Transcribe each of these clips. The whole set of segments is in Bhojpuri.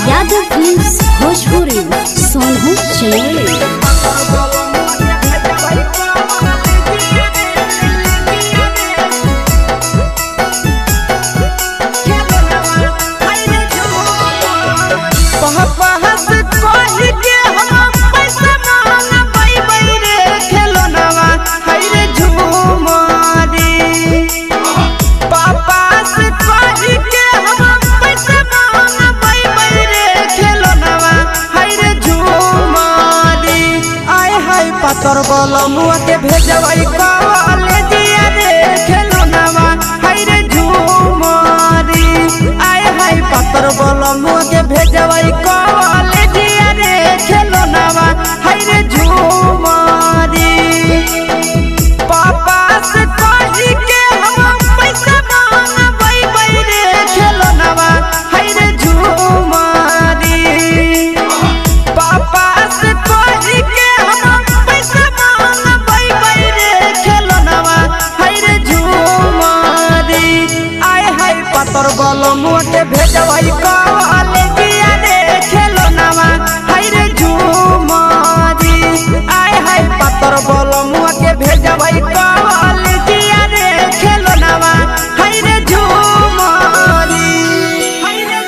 Yadav films Bhojpuri Sonu channel. तोर बोलो मुआ के भेजवाई कॉलेजिया रे खेलनावा हाय रे झूमरी आय हाय पत्तर बोलो मुआ के भेजवाई कॉलेजिया रे खेलनावा हाय रे झूमरी पापा से कही के हम पैसा मांगबै बै रे खेलनावा हाय रे झूमरी पापा से कही के तोर बोलो मुआ के भेजवाई कॉलेजिया रे खेलनावा हाय रे झूमरी आय हाय पत्तर बोलो मुआ के भेजवाई कॉलेजिया रे खेलनावा हाय रे झूमरी हाय रे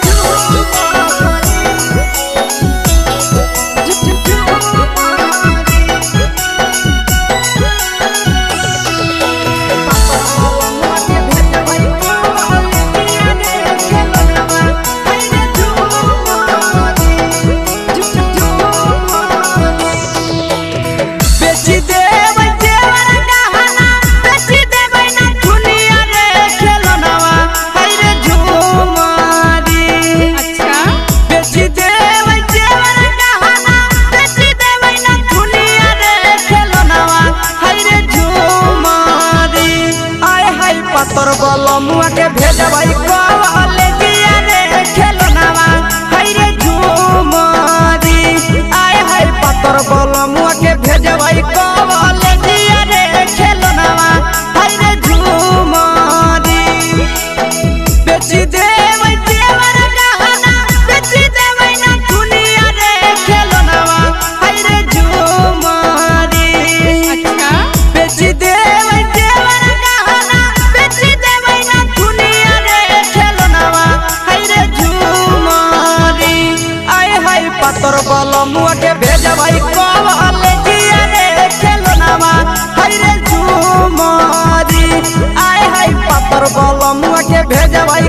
तोर बोलो मुआ के भेजवाई कॉलेजिया रे खेलनावा हाय रे झूमरी आय हाय पत्तर बोलो मुआ के भेजवाई कॉलेजिया रे खेलनावा हाय रे झूमरी बेची देबै देवर गहना बेची देबै ना दुनिया रे खेलनावा हाय रे झूमरी अच्छा बेची देबै देवर तोर बोलो मुआ के भेजवाई कॉलेजिया रे खेलनावा हाय रे झूमरी आय हाय पत्तर बोलो मुआ के भेजवाई